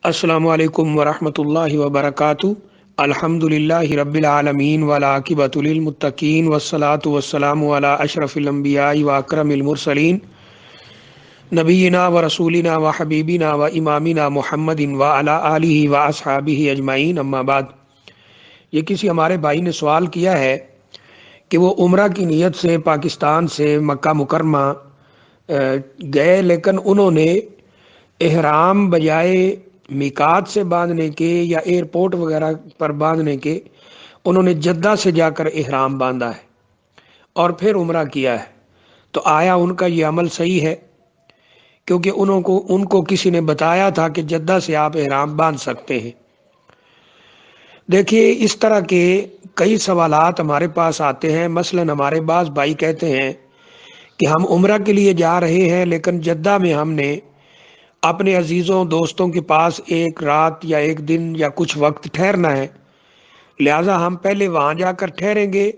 السلام علیکم ورحمۃ اللہ وبرکاتہ۔ الحمد للہ رب العالمین والعاقبۃ للمتقین والصلاۃ والسلام علی اشرف الانبیاء واکرم المرسلین نبینا و رسولنا و حبیبنا و امامنا محمد وعلی آلہ و اصحابہ اجمعین، اما بعد۔ یہ کسی ہمارے بھائی نے سوال کیا ہے کہ وہ عمرہ کی نیت سے پاکستان سے مکہ مکرمہ گئے، لیکن انہوں نے احرام بجائے میقات سے باندھنے کے یا ایئرپورٹ وغیرہ پر باندھنے کے انہوں نے جدہ سے جا کر احرام باندھا ہے اور پھر عمرہ کیا ہے۔ تو آیا ان کا یہ عمل صحیح ہے؟ کیونکہ ان کو کسی نے بتایا تھا کہ جدہ سے آپ احرام باندھ سکتے ہیں۔ دیکھیے، اس طرح کے کئی سوالات ہمارے پاس آتے ہیں۔ مثلاً ہمارے بعض بھائی کہتے ہیں کہ ہم عمرہ کے لیے جا رہے ہیں، لیکن جدہ میں ہم نے اپنے عزیزوں دوستوں کے پاس ایک رات یا ایک دن یا کچھ وقت ٹھہرنا ہے، لہٰذا ہم پہلے وہاں جا کر ٹھہریں گے،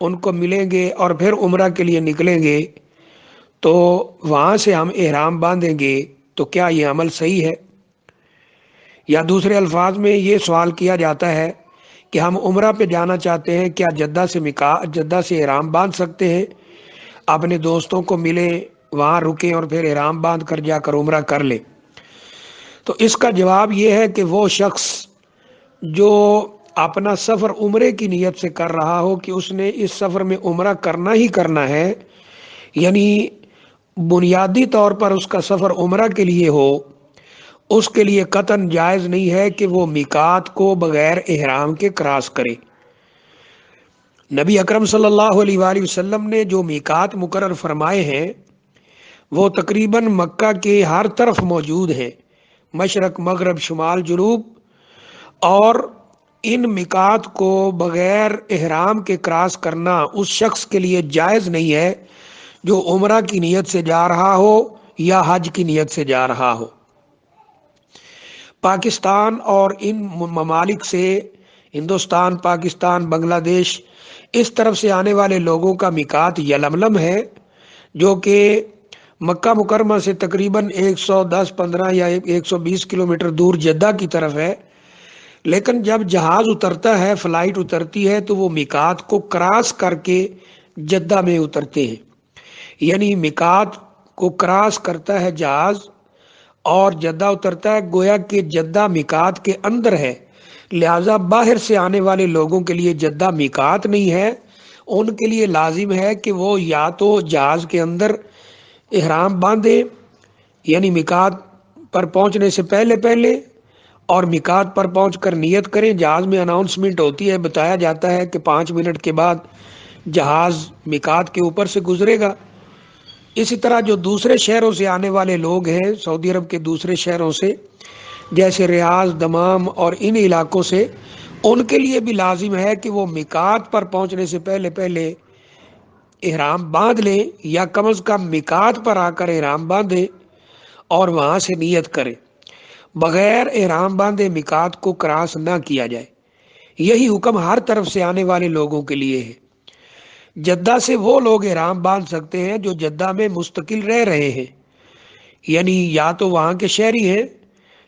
ان کو ملیں گے اور پھر عمرہ کے لیے نکلیں گے، تو وہاں سے ہم احرام باندھیں گے۔ تو کیا یہ عمل صحیح ہے؟ یا دوسرے الفاظ میں یہ سوال کیا جاتا ہے کہ ہم عمرہ پہ جانا چاہتے ہیں، کیا جدہ سے احرام باندھ سکتے ہیں؟ اپنے دوستوں کو ملیں، وہاں رکیں اور پھر احرام باندھ کر جا کر عمرہ کر لیں۔ تو اس کا جواب یہ ہے کہ وہ شخص جو اپنا سفر عمرے کی نیت سے کر رہا ہو کہ اس نے اس سفر میں عمرہ کرنا ہی کرنا ہے، یعنی بنیادی طور پر اس کا سفر عمرہ کے لیے ہو، اس کے لیے قطعاً جائز نہیں ہے کہ وہ میقات کو بغیر احرام کے کراس کرے۔ نبی اکرم صلی اللہ علیہ وآلہ وسلم نے جو میقات مقرر فرمائے ہیں وہ تقریباً مکہ کے ہر طرف موجود ہیں، مشرق مغرب شمال جنوب، اور ان میقات کو بغیر احرام کے کراس کرنا اس شخص کے لیے جائز نہیں ہے جو عمرہ کی نیت سے جا رہا ہو یا حج کی نیت سے جا رہا ہو۔ پاکستان اور ان ممالک سے، ہندوستان، پاکستان، بنگلہ دیش، اس طرف سے آنے والے لوگوں کا میقات یلملم ہے، جو کہ مکہ مکرمہ سے تقریباً 110 15 یا 120 کلومیٹر دور جدہ کی طرف ہے۔ لیکن جب جہاز اترتا ہے، فلائٹ اترتی ہے، تو وہ میقات کو کراس کر کے جدہ میں اترتے ہیں، یعنی میقات کو کراس کرتا ہے جہاز اور جدہ اترتا ہے، گویا کہ جدہ میقات کے اندر ہے، لہذا باہر سے آنے والے لوگوں کے لیے جدہ میقات نہیں ہے۔ ان کے لیے لازم ہے کہ وہ یا تو جہاز کے اندر احرام باندھے، یعنی میقات پر پہنچنے سے پہلے اور میقات پر پہنچ کر نیت کریں۔ جہاز میں اناؤنسمنٹ ہوتی ہے، بتایا جاتا ہے کہ 5 منٹ کے بعد جہاز میقات کے اوپر سے گزرے گا۔ اسی طرح جو دوسرے شہروں سے آنے والے لوگ ہیں، سعودی عرب کے دوسرے شہروں سے جیسے ریاض، دمام اور ان علاقوں سے، ان کے لیے بھی لازم ہے کہ وہ میقات پر پہنچنے سے پہلے احرام باندھ لیں، یا کم از کم میقات پر آ کر احرام باندھیں اور وہاں سے نیت کریں۔ بغیر احرام باندھے میقات کو کراس نہ کیا جائے۔ یہی حکم ہر طرف سے آنے والے لوگوں کے لیے ہے۔ جدہ سے وہ لوگ احرام باندھ سکتے ہیں جو جدہ میں مستقل رہ رہے ہیں، یعنی یا تو وہاں کے شہری ہیں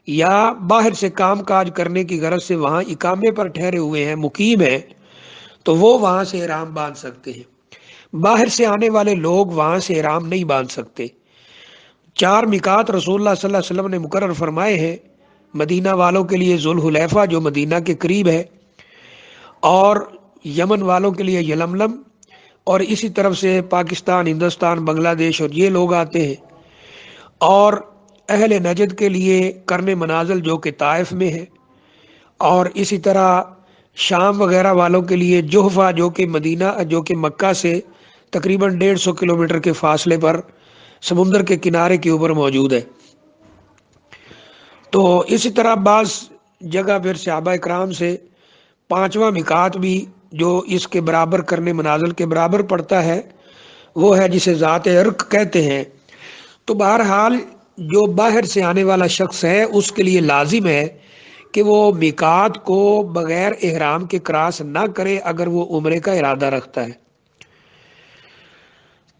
یا باہر سے کام کاج کرنے کی غرض سے وہاں اقامے پر ٹھہرے ہوئے ہیں، مقیم ہیں، تو وہ وہاں سے احرام باندھ سکتے ہیں۔ باہر سے آنے والے لوگ وہاں سے احرام نہیں باندھ سکتے۔ 4 میقات رسول اللہ صلی اللہ علیہ وسلم نے مقرر فرمائے ہیں۔ مدینہ والوں کے لیے ذوالحلیفہ جو مدینہ کے قریب ہے، اور یمن والوں کے لیے یلملم، اور اسی طرف سے پاکستان، ہندوستان، بنگلہ دیش اور یہ لوگ آتے ہیں، اور اہل نجد کے لیے کرن منازل جو کہ طائف میں ہے، اور اسی طرح شام وغیرہ والوں کے لیے جحفہ جو کہ مکہ سے تقریباً 150 کلومیٹر کے فاصلے پر سمندر کے کنارے کے اوپر موجود ہے۔ تو اسی طرح بعض جگہ پھر صحابہ اکرام سے 5واں میقات بھی جو اس کے برابر کرنے منازل کے برابر پڑتا ہے، وہ ہے جسے ذات عرق کہتے ہیں۔ تو بہرحال جو باہر سے آنے والا شخص ہے اس کے لیے لازم ہے کہ وہ میقات کو بغیر احرام کے کراس نہ کرے اگر وہ عمرے کا ارادہ رکھتا ہے۔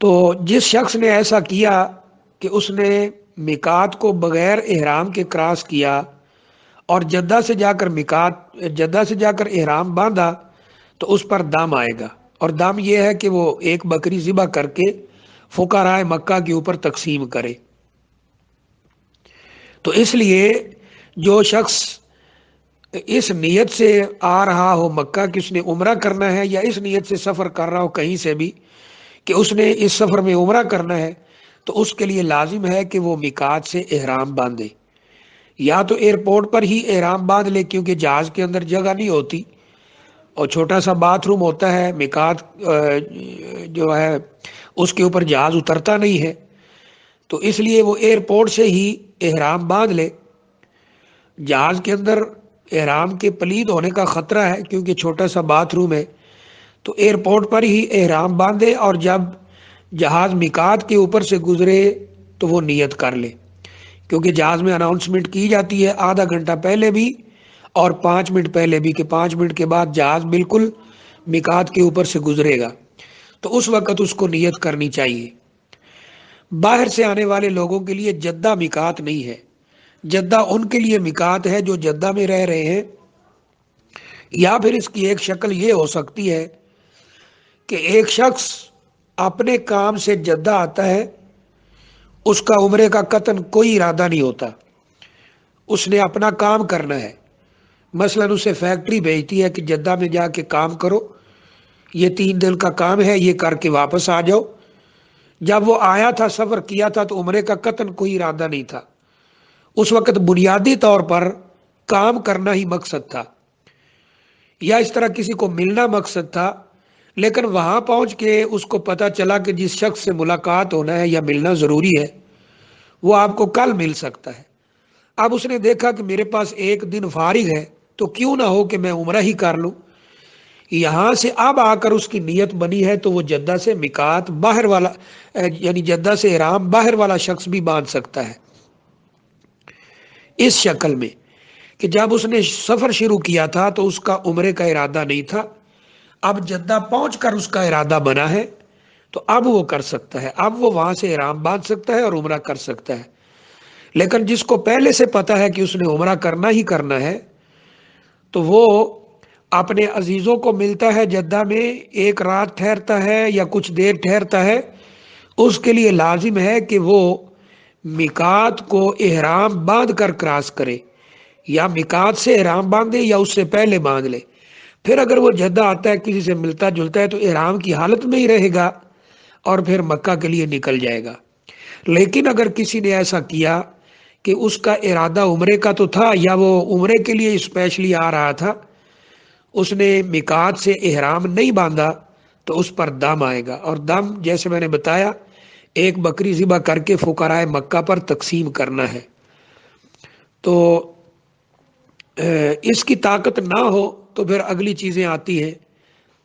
تو جس شخص نے ایسا کیا کہ اس نے میقات کو بغیر احرام کے کراس کیا، اور جدہ سے جا کر احرام باندھا تو اس پر دم آئے گا، اور دم یہ ہے کہ وہ ایک بکری ذبح کر کے فقراء مکہ کے اوپر تقسیم کرے۔ تو اس لیے جو شخص اس نیت سے آ رہا ہو مکہ کہ اس نے عمرہ کرنا ہے، یا اس نیت سے سفر کر رہا ہو کہیں سے بھی کہ اس نے اس سفر میں عمرہ کرنا ہے، تو اس کے لیے لازم ہے کہ وہ میقات سے احرام باندھے، یا تو ایئرپورٹ پر ہی احرام باندھ لے کیونکہ جہاز کے اندر جگہ نہیں ہوتی اور چھوٹا سا باتھ روم ہوتا ہے، میقات جو ہے اس کے اوپر جہاز اترتا نہیں ہے، تو اس لیے وہ ایئرپورٹ سے ہی احرام باندھ لے۔ جہاز کے اندر احرام کے پلید ہونے کا خطرہ ہے کیونکہ چھوٹا سا باتھ روم ہے، تو ایئرپورٹ پر ہی احرام باندھے، اور جب جہاز میقات کے اوپر سے گزرے تو وہ نیت کر لے، کیونکہ جہاز میں اناؤنسمنٹ کی جاتی ہے آدھا گھنٹہ پہلے بھی اور 5 منٹ پہلے بھی کہ 5 منٹ کے بعد جہاز بالکل میقات کے اوپر سے گزرے گا، تو اس وقت اس کو نیت کرنی چاہیے۔ باہر سے آنے والے لوگوں کے لیے جدہ میقات نہیں ہے، جدہ ان کے لیے میقات ہے جو جدہ میں رہ رہے ہیں، یا پھر اس کی ایک شکل یہ ہو سکتی ہے کہ ایک شخص اپنے کام سے جدہ آتا ہے، اس کا عمرے کا قطعاً کوئی ارادہ نہیں ہوتا، اس نے اپنا کام کرنا ہے، مثلا اسے فیکٹری بھیجتی ہے کہ جدہ میں جا کے کام کرو، یہ 3 دن کا کام ہے، یہ کر کے واپس آ جاؤ۔ جب وہ آیا تھا سفر کیا تھا تو عمرے کا قطعاً کوئی ارادہ نہیں تھا، اس وقت بنیادی طور پر کام کرنا ہی مقصد تھا، یا اس طرح کسی کو ملنا مقصد تھا، لیکن وہاں پہنچ کے اس کو پتا چلا کہ جس شخص سے ملاقات ہونا ہے یا ملنا ضروری ہے وہ آپ کو کل مل سکتا ہے۔ اب اس نے دیکھا کہ میرے پاس 1 دن فارغ ہے تو کیوں نہ ہو کہ میں عمرہ ہی کر لوں، یہاں سے اب آ کر اس کی نیت بنی ہے تو وہ جدہ سے میقات باہر والا یعنی جدہ سے احرام باہر والا شخص بھی باندھ سکتا ہے، اس شکل میں کہ جب اس نے سفر شروع کیا تھا تو اس کا عمرے کا ارادہ نہیں تھا، اب جدہ پہنچ کر اس کا ارادہ بنا ہے تو اب وہ کر سکتا ہے، اب وہ وہاں سے احرام باندھ سکتا ہے اور عمرہ کر سکتا ہے۔ لیکن جس کو پہلے سے پتا ہے کہ اس نے عمرہ کرنا ہی کرنا ہے تو وہ اپنے عزیزوں کو ملتا ہے جدہ میں، 1 رات ٹھہرتا ہے یا کچھ دیر ٹھہرتا ہے، اس کے لیے لازم ہے کہ وہ میقات کو احرام باندھ کر کراس کرے، یا میقات سے احرام باندھے یا اس سے پہلے باندھ لے۔ پھر اگر وہ جدہ آتا ہے کسی سے ملتا جلتا ہے تو احرام کی حالت میں ہی رہے گا اور پھر مکہ کے لیے نکل جائے گا۔ لیکن اگر کسی نے ایسا کیا کہ اس کا ارادہ عمرے کا تو تھا، یا وہ عمرے کے لیے اسپیشلی آ رہا تھا، اس نے میقات سے احرام نہیں باندھا تو اس پر دم آئے گا، اور دم جیسے میں نے بتایا ایک بکری ذبح کر کے فقراء مکہ پر تقسیم کرنا ہے۔ تو اس کی طاقت نہ ہو تو پھر اگلی چیزیں آتی ہیں،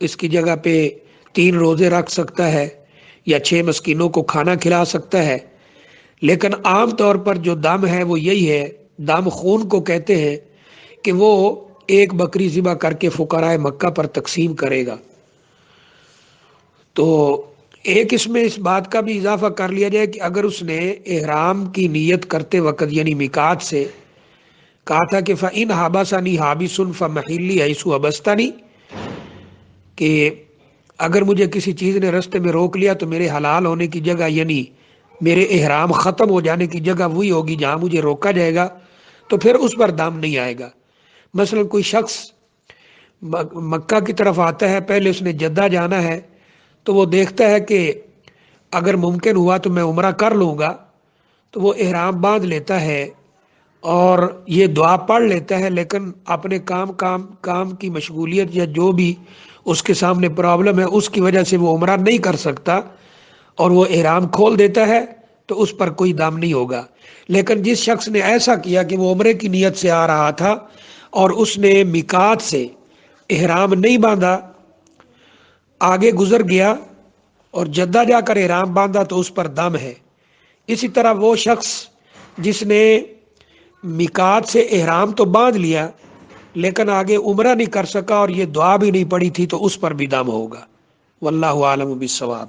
اس کی جگہ پہ 3 روزے رکھ سکتا ہے یا 6 مسکینوں کو کھانا کھلا سکتا ہے، لیکن عام طور پر جو دم ہے وہ یہی ہے، دم خون کو کہتے ہیں، کہ وہ ایک بکری ذبح کر کے فقراء مکہ پر تقسیم کرے گا۔ تو ایک اس میں اس بات کا بھی اضافہ کر لیا جائے کہ اگر اس نے احرام کی نیت کرتے وقت یعنی میقات سے کہا تھا کہ فَإِنْ حَبَسَنِي حَابِسٌ فَمَحِلِّي حَيْثُ حَبَسْتَنِي، کہ اگر مجھے کسی چیز نے رستے میں روک لیا تو میرے حلال ہونے کی جگہ یعنی میرے احرام ختم ہو جانے کی جگہ وہی ہوگی جہاں مجھے روکا جائے گا، تو پھر اس پر دم نہیں آئے گا۔ مثلا کوئی شخص مکہ کی طرف آتا ہے، پہلے اس نے جدہ جانا ہے تو وہ دیکھتا ہے کہ اگر ممکن ہوا تو میں عمرہ کر لوں گا، تو وہ احرام باندھ لیتا ہے اور یہ دعا پڑھ لیتا ہے، لیکن اپنے کام کی مشغولیت یا جو بھی اس کے سامنے پرابلم ہے اس کی وجہ سے وہ عمرہ نہیں کر سکتا اور وہ احرام کھول دیتا ہے تو اس پر کوئی دم نہیں ہوگا۔ لیکن جس شخص نے ایسا کیا کہ وہ عمرے کی نیت سے آ رہا تھا اور اس نے میقات سے احرام نہیں باندھا، آگے گزر گیا اور جدہ جا کر احرام باندھا تو اس پر دم ہے۔ اسی طرح وہ شخص جس نے میقات سے احرام تو باندھ لیا لیکن آگے عمرہ نہیں کر سکا اور یہ دعا بھی نہیں پڑی تھی تو اس پر بھی دم ہوگا۔ واللہ عالم بالصواب۔